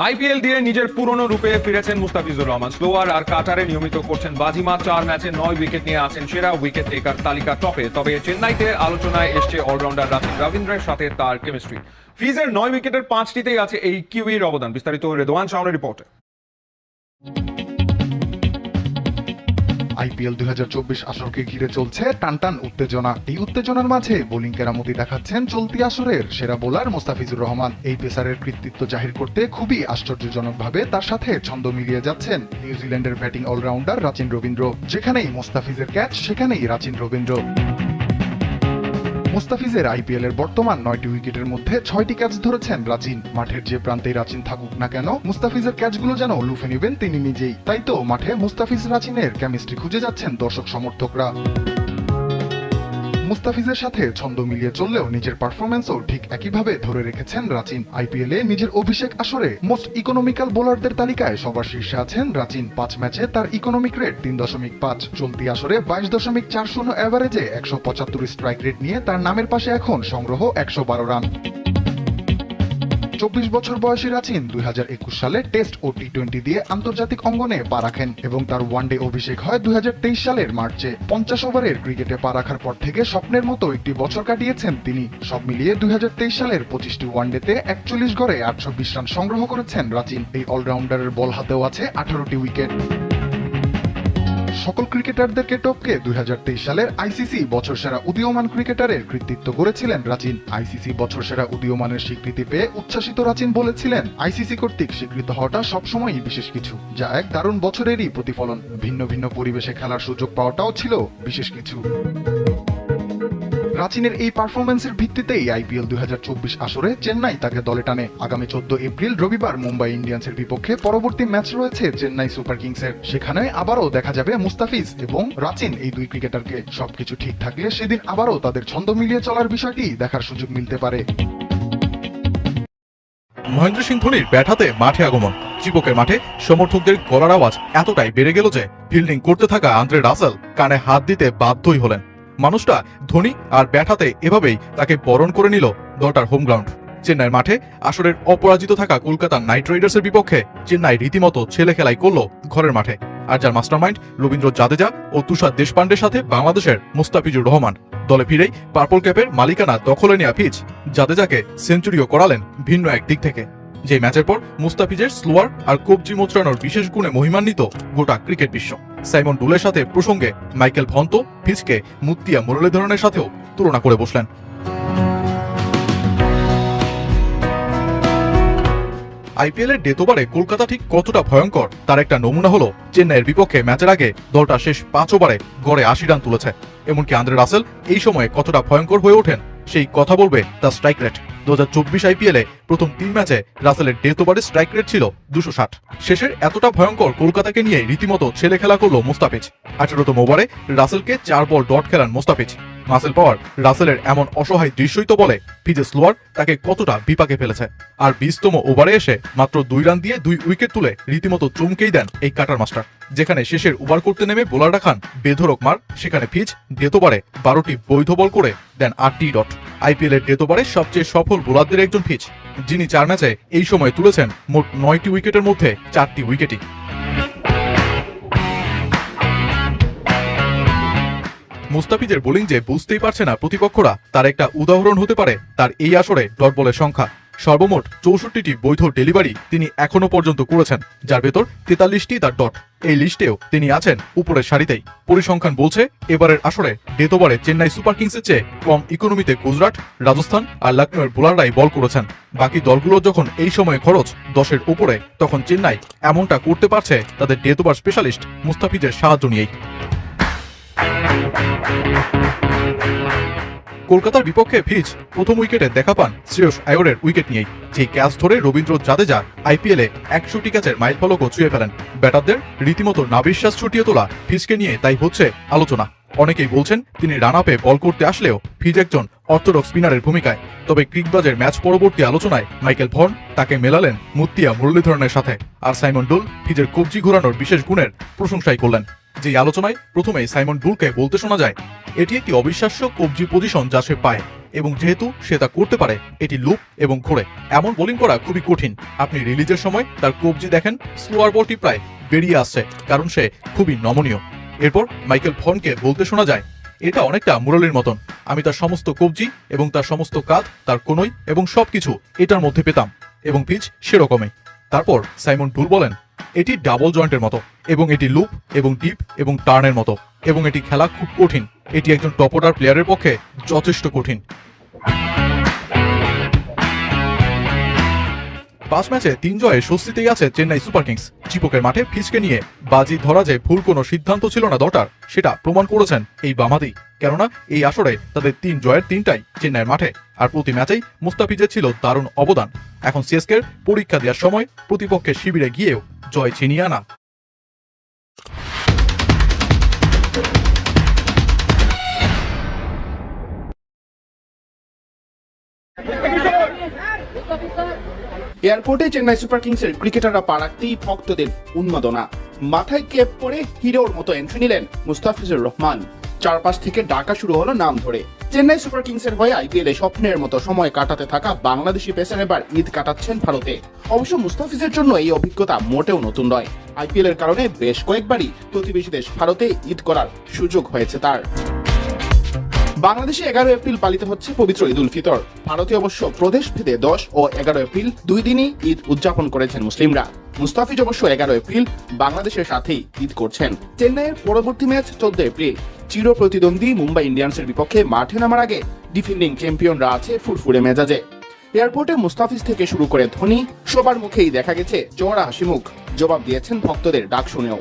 IPL দিয়ে নিজের পুরনো রূপে ফিরেছেন মুস্তাফিজুর রহমান। স্লোয়ার আর কাটারে নিয়মিত করছেন বাজিমাত। 4 ম্যাচে 9 উইকেট নিয়ে আছেন সেরা উইকেট টেকার তালিকা টপে। তবে চেন্নাইতে আলোচনায় এসছে অলরাউন্ডার রাচিন রবীন্দ্রের সাথে তার কেমিস্ট্রি। ফিজের 9 উইকেটের 5টিতেই আছে এই কিউইর অবদান। বিস্তারিত রেদওয়ান শাওনের রিপোর্টে। আইপিএল 2024 আসরকে ঘিরে চলছে টানটান উত্তেজনা। এই উত্তেজনার মাঝে বোলিং কেরামতি দেখাচ্ছেন চলতি আসরের সেরা বোলার মুস্তাফিজুর রহমান। এই পেসারের কৃতিত্ব জাহির করতে খুবই আশ্চর্যজনকভাবে তার সাথে ছন্দ মিলিয়ে যাচ্ছেন নিউজিল্যান্ডের ব্যাটিং অলরাউন্ডার রাচিন রবীন্দ্র। যেখানেই মুস্তাফিজের ক্যাচ সেখানেই রাচিন রবীন্দ্র। মুস্তাফিজের আইপিএল এর বর্তমান 9টি উইকেটের মধ্যে 6টি ক্যাচ ধরেছেন রাচিন। মাঠের যে প্রান্তেই রাচিন থাকুক না কেন, মুস্তাফিজের ক্যাচগুলো যেন লুফে নেবেন তিনি নিজেই। তাই তো মাঠে মুস্তাফিজ রাচিনের কেমিস্ট্রি খুঁজে যাচ্ছেন দর্শক সমর্থকরা। মুস্তাফিজের সাথে ছন্দ মিলিয়ে চললেও নিজের পারফরম্যান্সও ঠিক একইভাবে ধরে রেখেছেন রাচিন। আইপিএলে নিজের অভিষেক আসরে মোস্ট ইকোনমিক্যাল বোলারদের তালিকায় সবার শীর্ষে আছেন রাচিন। 5 ম্যাচে তার ইকোনমিক রেট 3.5। চলতি আসরে 22.40 এভারেজে 175 স্ট্রাইক রেট নিয়ে তার নামের পাশে এখন সংগ্রহ 112 রান। 24 বছর বয়সী রাচিন 2021 সালে টেস্ট ও টি20 দিয়ে আন্তর্জাতিক অঙ্গনে পা রাখেন এবং তার ওয়ানডে অভিষেক হয় 2023 সালের মার্চে। 50 ওভারের ক্রিকেটে পা রাখার পর থেকে স্বপ্নের মতো একটি বছর কাটিয়েছেন তিনি। সব মিলিয়ে 2023 সালের 25টি ওয়ানডেতে 41 গড়ে 820 রান সংগ্রহ করেছেন রাচিন। এই অলরাউন্ডারের বল হাতেও আছে 18টি উইকেট। সকল ক্রিকেটারদেরকে টপকে 2023 সালের আইসিসি বছর সেরা উদীয়মান ক্রিকেটারের কৃতিত্ব গড়েছিলেন রাচিন। আইসিসি বছর সেরা উদীয়মানের স্বীকৃতি পেয়ে উচ্ছ্বাসিত রাচিন বলেছিলেন, আইসিসি কর্তৃক স্বীকৃত হওয়াটা সবসময়ই বিশেষ কিছু, যা এক দারুণ বছরেরই প্রতিফলন। ভিন্ন ভিন্ন পরিবেশে খেলার সুযোগ পাওয়াটাও ছিল বিশেষ কিছু। রাচিনের এই পারফরম্যান্সের ভিত্তিতেই আইপিএল 2024 আসরে চেন্নাই তাকে দলে টানে। আগামী 14 এপ্রিল রবিবার মুম্বাই ইন্ডিয়ান্সের বিপক্ষে পরবর্তী ম্যাচ রয়েছে চেন্নাই সুপার কিংসের। সেখানে আবারও দেখা যাবে মুস্তাফিজ এবং রাচিন এই দুই ক্রিকেটারকে। সবকিছু ঠিক থাকলে সেদিন আবারও তাদের ছন্দ মিলিয়ে চলার বিষয়টি দেখার সুযোগ মিলতে পারে। মহেন্দ্র সিং ধোনির ব্যাট হাতে মাঠে আগমন। চিপকের মাঠে সমর্থকদের গলার আওয়াজ এতটাই বেড়ে গেল যে ফিল্ডিং করতে থাকা আন্দ্রে রাসেল কানে হাত দিতে বাধ্যই হলেন। মানুষটা ধোনি আর ব্যাট হাতে এভাবেই তাকে বরণ করে নিল দলটার হোম গ্রাউন্ড চেন্নাইয়ের মাঠে। আসরের অপরাজিত থাকা কলকাতা নাইট রাইডার্সের বিপক্ষে চেন্নাই রীতিমতো ছেলে খেলাই করল ঘরের মাঠে। আর যার মাস্টারমাইন্ড রবীন্দ্র জাদেজা ও তুষার দেশপান্ডের সাথে বাংলাদেশের মুস্তাফিজুর রহমান। দলে ফিরেই পার্পল ক্যাপের মালিকানা দখলে নেওয়া পিচ জাদেজাকে সেঞ্চুরিও করালেন ভিন্ন এক দিক থেকে। যে ম্যাচের পর মুস্তাফিজের স্লোয়ার আর কবজি মোচড়ানোর বিশেষ গুণে মহিমান্বিত গোটা ক্রিকেট বিশ্ব। সাইমন ডুলের সাথে প্রসঙ্গে মাইকেল ভন্ত পিচকে মুত্তিয়া মুরলীধরনের সাথেও তুলনা করে বসলেন। আইপিএল এর ডেথ ওভারে কলকাতা ঠিক কতটা ভয়ঙ্কর তার একটা নমুনা হলো চেন্নাইয়ের বিপক্ষে ম্যাচের আগে দলটা শেষ 5 ওভারে গড়ে 80 রান তুলেছে। এমনকি আন্দ্রে রাসেল এই সময়ে কতটা ভয়ঙ্কর হয়ে ওঠেন সেই কথা বলবে তার স্ট্রাইক রেট। 2024 আইপিএলে প্রথম 3 ম্যাচে রাসেলের ডেথ ওভারে স্ট্রাইক রেট ছিল 260। শেষের এতটা ভয়ঙ্কর কলকাতাকে নিয়ে রীতিমতো ছেলে খেলা করলো মুস্তাফিজ। 18তম ওভারে রাসেলকে 4 বল ডট খেলান মুস্তাফিজ। মাসেল পাওয়ার রাসেলের এমন অসহায় দৃশ্যই তো বলে ফিজের স্লোয়ার তাকে কতটা বিপাকে ফেলেছে। আর 20তম ওভারে এসে মাত্র 2 রান দিয়ে 2 উইকেট তুলে রীতিমতো চমকেই দেন এই কাটার মাস্টার। যেখানে শেষের ওভার করতে নেমে বোলাররা খান বেধড়ক মার, সেখানে ফিজ ডেথ ওভারে 12টি বৈধ বল করে দেন 8টি ডট। আইপিএল এর ডেথ ওভারে সবচেয়ে সফল বোলারদের একজন ফিজ, যিনি 4 ম্যাচে এই সময় তুলেছেন মোট 9টি উইকেটের মধ্যে 4টি উইকেটই। মুস্তাফিজের বোলিং যে বুঝতেই পারছে না প্রতিপক্ষরা, তার একটা উদাহরণ হতে পারে তার এই আসরে ডট বলের সংখ্যা। সর্বমোট 64টি বৈধ ডেলিভারি তিনি এখনো পর্যন্ত করেছেন, যার ভেতর 43টি তার ডট। এই লিস্টেও তিনি আছেন উপরের সারিতেই। পরিসংখ্যান বলছে এবারের আসরে ডেথ ওভারে চেন্নাই সুপার কিংসের চেয়ে কম ইকোনমিতে গুজরাট, রাজস্থান আর লখনৌয়ের বোলাররাই বল করেছেন। বাকি দলগুলো যখন এই সময়ে খরচ 10-এর উপরে, তখন চেন্নাই এমনটা করতে পারছে তাদের ডেথ ওভার স্পেশালিস্ট মুস্তাফিজের সাহায্য নিয়েই। কলকাতার বিপক্ষে ফিজ প্রথম উইকেটে দেখা পান শ্রেয়স আয়ারের উইকেট নিয়েই। যে ক্যাচ ধরে রবীন্দ্র জাদেজা আইপিএলে 100টি ক্যাচের মাইল ফলকও ছুঁয়ে ফেলেন। ব্যাটারদের রীতিমতো নাবিশ্বাস ছুটিয়ে তোলা ফিজকে নিয়ে তাই হচ্ছে আলোচনা। অনেকেই বলছেন তিনি রান আপে বল করতে আসলেও ফিজ একজন অর্থোডক্স স্পিনারের ভূমিকায়। তবে ক্রিকবাজের ম্যাচ পরবর্তী আলোচনায় মাইকেল ভন তাকে মেলালেন মুত্তিয়া মুরলীধরনের সাথে। আর সাইমন ডুল ফিজের কবজি ঘোরানোর বিশেষ গুণের প্রশংসাই করলেন। যে আলোচনায় প্রথমেই সাইমন ডুলকে বলতে শোনা যায়, এটি একটি অবিশ্বাস্য কবজি পজিশন যা সে পায়। এবং যেহেতু সে তা করতে পারে, এটি লুপ এবং ঘোরে। এমন বোলিং করা খুবই কঠিন। আপনি রিলিজের সময় তার কবজি দেখেন, স্লোয়ার বলটি প্রায় বেরিয়ে আসছে, কারণ সে খুবই নমনীয়। এরপর মাইকেল ভনকে বলতে শোনা যায়, এটা অনেকটা মুরালির মতন। আমি তার সমস্ত কবজি এবং তার সমস্ত কাঁধ, তার কোনই এবং সবকিছু এটার মধ্যে পেতাম, এবং পিচ সেরকমই। তারপর সাইমন টুল বলেন, এটি ডাবল জয়েন্টের মতো, এবং এটি লুপ এবং ডিপ এবং টার্নের মতো, এবং এটি খেলা খুব কঠিন। এটি একজন টপ অর্ডার প্লেয়ারের পক্ষে যথেষ্ট কঠিন। 5 ম্যাচে 3 জয়ে স্বস্তিতেই আছে চেন্নাই সুপার কিংস। চিপকের মাঠে ফিচকে নিয়ে বাজি ধরা যে ভুল কোনো সিদ্ধান্ত ছিল না দলটার, সেটা প্রমাণ করেছেন এই বামাদি। কেননা এই আসরে তাদের 3 জয়ের 3টাই চেন্নাইয়ের মাঠে, আর প্রতি ম্যাচেই মুস্তাফিজের ছিল দারুণ অবদান। এখন সিএসকের পরীক্ষা দেওয়ার সময় প্রতিপক্ষের শিবিরে গিয়েও জয় ছিনিয়ে আনা। এয়ারপোর্টে চেন্নাই সুপার কিংসের ক্রিকেটাররা পা রাখতেই ভক্তদের উন্মাদনা। মাথায় কেপ পরে হিরোর মতো এন্ট্রি নিলেন মুস্তাফিজুর রহমান। চারপাশ থেকে ডাকা শুরু হলো নাম ধরে। চেন্নাই সুপার কিংসের হয়ে আইপিএলে স্বপ্নের মতো সময় কাটাতে থাকা বাংলাদেশি পেসার এবার ঈদ কাটাচ্ছেন ভারতে। অবশ্য মুস্তাফিজের জন্য এই অভিজ্ঞতা মোটেও নতুন নয়। আইপিএল এর কারণে বেশ কয়েকবারই প্রতিবেশী দেশ ভারতে ঈদ করার সুযোগ হয়েছে তার। বাংলাদেশে 11 এপ্রিল পালিত হচ্ছে পবিত্র ঈদ উল ফিতর। ভারতে অবশ্য প্রদেশ ভেদে 10 ও 11 এপ্রিল 2 দিনই ঈদ উদযাপন করেছেন মুসলিমরা। মুস্তাফিজ অবশ্য 11 এপ্রিল বাংলাদেশের সাথেই ঈদ করছেন। চেন্নাইয়ের পরবর্তী ম্যাচ 14 এপ্রিল। চির প্রতিদ্বন্দ্বী মুম্বাই ইন্ডিয়ান্সের বিপক্ষে মাঠে নামার আগে ডিফেন্ডিং চ্যাম্পিয়নরা আছে ফুরফুরে মেজাজে। এয়ারপোর্টে মুস্তাফিজ থেকে শুরু করে ধোনি সবার মুখেই দেখা গেছে চওড়া হাসিমুখ। জবাব দিয়েছেন ভক্তদের ডাক শুনেও।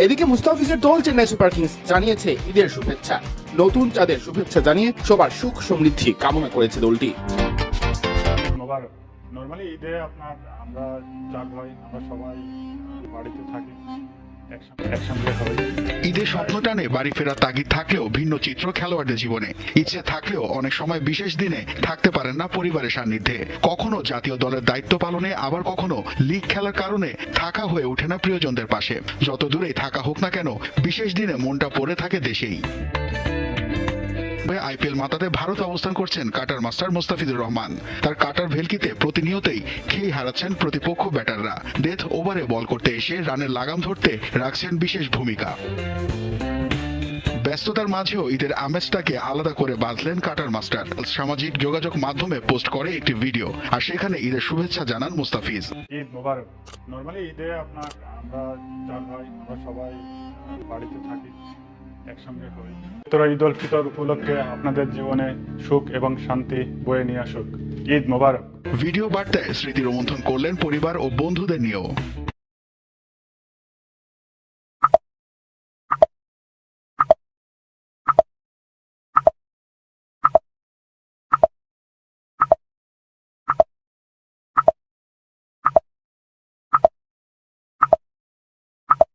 এদিকে মুস্তাফিজের দল চেন্নাই সুপার কিংস জানিয়েছে ঈদের শুভেচ্ছা। নতুন চাঁদের শুভেচ্ছা জানিয়ে সবার সুখ সমৃদ্ধি কামনা করেছে দলটি। নরমালি ঈদে আপনার আমরা 4 ভাই আমরা সবাই বাড়িতে থাকি, একসঙ্গে হই। ঈদের স্বপ্ন টানে বাড়ি ফেরার তাগিদ থাকলেও ভিন্ন চিত্র খেলোয়াড়দের জীবনে। ইচ্ছে থাকলেও অনেক সময় বিশেষ দিনে থাকতে পারেন না পরিবারের সান্নিধ্যে। কখনো জাতীয় দলের দায়িত্ব পালনে, আবার কখনো লিগ খেলার কারণে থাকা হয়ে ওঠে না প্রিয়জনদের পাশে। যত দূরেই থাকা হোক না কেন, বিশেষ দিনে মনটা পড়ে থাকে দেশেই। আইপিএল মাতাতে ভারত অবস্থান করছেন কাটার মাস্টার মুস্তাফিজুর রহমান। তার কাটার ভেলকিতে প্রতিনিয়তই খেই হারাচ্ছেন প্রতিপক্ষ ব্যাটাররা। ডেথ ওভারে বল করতে এসে রানের লাগাম ধরতে রাখছেন বিশেষ ভূমিকা। ব্যস্ততার মাঝেও ঈদের আমেজটাকে আলাদা করে বাঁধলেন কাটার মাস্টার। সামাজিক যোগাযোগ মাধ্যমে পোস্ট করে একটি ভিডিও, আর সেখানে ঈদের শুভেচ্ছা জানান মুস্তাফিজ। ঈদ মোবারক। নরমালি ঈদে আপনার আমরা 4 ভাই আমরা সবাই বাড়িতে থাকি, একসঙ্গে হই। ঈদ উল ফিতর উপলক্ষে আপনাদের জীবনে সুখ এবং শান্তি বয়ে নিয়ে আসুক। ঈদ মোবারক। ভিডিও বার্তায় স্মৃতি রোমন্থন করলেন পরিবার ও বন্ধুদের নিয়েও।